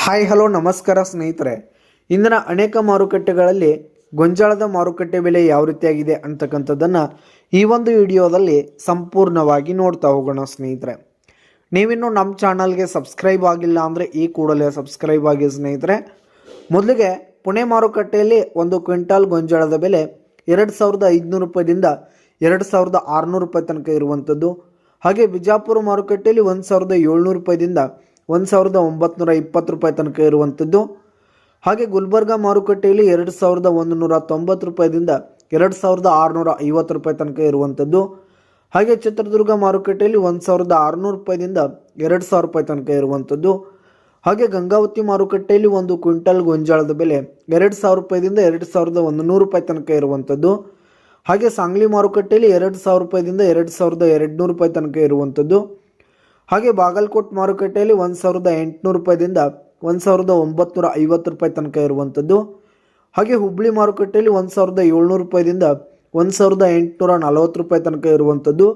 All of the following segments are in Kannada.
ಹಾಯ್ ಹಲೋ ನಮಸ್ಕಾರ ಸ್ನೇಹಿತರೆ. ಇಂದಿನ ಅನೇಕ ಮಾರುಕಟ್ಟೆಗಳಲ್ಲಿ ಗೊಂಜಾಳದ ಮಾರುಕಟ್ಟೆ ಬೆಲೆ ಯಾವ ರೀತಿಯಾಗಿದೆ ಅಂತಕ್ಕಂಥದ್ದನ್ನು ಈ ಒಂದು ವಿಡಿಯೋದಲ್ಲಿ ಸಂಪೂರ್ಣವಾಗಿ ನೋಡ್ತಾ ಹೋಗೋಣ ಸ್ನೇಹಿತರೆ. ನೀವಿನ್ನೂ ನಮ್ಮ ಚಾನಲ್ಗೆ ಸಬ್ಸ್ಕ್ರೈಬ್ ಆಗಿಲ್ಲ ಅಂದರೆ ಈ ಕೂಡಲೇ ಸಬ್ಸ್ಕ್ರೈಬ್ ಆಗಿ ಸ್ನೇಹಿತರೆ. ಮೊದಲಿಗೆ ಪುಣೆ ಮಾರುಕಟ್ಟೆಯಲ್ಲಿ ಒಂದು ಕ್ವಿಂಟಾಲ್ ಗೊಂಜಾಳದ ಬೆಲೆ 2500 ರೂಪಾಯಿದಿಂದ 2600 ರೂಪಾಯಿ ತನಕ ಇರುವಂಥದ್ದು. ಹಾಗೆ ಬಿಜಾಪುರ ಮಾರುಕಟ್ಟೆಯಲ್ಲಿ 1700 ರೂಪಾಯಿದಿಂದ 1920 ರೂಪಾಯಿ ತನಕ ಇರುವಂಥದ್ದು. ಹಾಗೆ ಗುಲ್ಬರ್ಗಾ ಮಾರುಕಟ್ಟೆಯಲ್ಲಿ 2190 ರೂಪಾಯಿದಿಂದ 2650 ರೂಪಾಯಿ ತನಕ ಇರುವಂಥದ್ದು. ಹಾಗೆ ಚಿತ್ರದುರ್ಗ ಮಾರುಕಟ್ಟೆಯಲ್ಲಿ 1600 ರೂಪಾಯಿದಿಂದ 2000 ರೂಪಾಯಿ ತನಕ ಇರುವಂಥದ್ದು. ಹಾಗೆ ಗಂಗಾವತಿ ಮಾರುಕಟ್ಟೆಯಲ್ಲಿ ಒಂದು ಕ್ವಿಂಟಲ್ ಗೊಂಜಾಳದ ಬೆಲೆ 2000 ರೂಪಾಯಿದಿಂದ 2100 ರೂಪಾಯಿ ತನಕ ಇರುವಂಥದ್ದು. ಹಾಗೆ ಸಾಂಗ್ಲಿ ಮಾರುಕಟ್ಟೆಯಲ್ಲಿ 2000 ರೂಪಾಯಿದಿಂದ 2200 ರೂಪಾಯಿ ತನಕ ಇರುವಂಥದ್ದು. ಹಾಗೆ ಬಾಗಲಕೋಟ್ ಮಾರುಕಟ್ಟೆಯಲ್ಲಿ 1800 ರೂಪಾಯಿದಿಂದ 1950 ರೂಪಾಯಿ ತನಕ ಇರುವಂಥದ್ದು. ಹಾಗೆ ಹುಬ್ಬಳ್ಳಿ ಮಾರುಕಟ್ಟೆಯಲ್ಲಿ 1700 ರೂಪಾಯಿದಿಂದ 1840 ರೂಪಾಯಿ ತನಕ ಇರುವಂಥದ್ದು.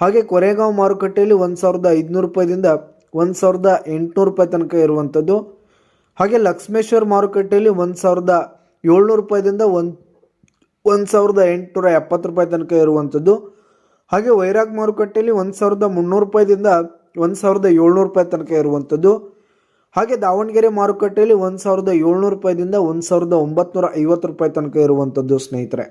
ಹಾಗೆ ಕೊರೆಗಾಂವ್ ಮಾರುಕಟ್ಟೆಯಲ್ಲಿ 1500 ರೂಪಾಯಿದಿಂದ 1800 ರೂಪಾಯಿ ತನಕ ಇರುವಂಥದ್ದು. ಹಾಗೆ ಲಕ್ಷ್ಮೇಶ್ವರ ಮಾರುಕಟ್ಟೆಯಲ್ಲಿ 1700 ರೂಪಾಯಿದಿಂದ 1870 ರೂಪಾಯಿ ತನಕ ಇರುವಂಥದ್ದು. ಹಾಗೆ ವೈರಾಗ್ ಮಾರುಕಟ್ಟೆಯಲ್ಲಿ 1300 ರೂಪಾಯಿದಿಂದ 1700 ರೂಪಾಯಿ ತನಕ ಇರುವಂಥದ್ದು. ಹಾಗೆ ದಾವಣಗೆರೆ ಮಾರುಕಟ್ಟೆಯಲ್ಲಿ 1700 ರೂಪಾಯಿದಿಂದ 1950 ರೂಪಾಯಿ ತನಕ ಇರುವಂಥದ್ದು ಸ್ನೇಹಿತರೆ.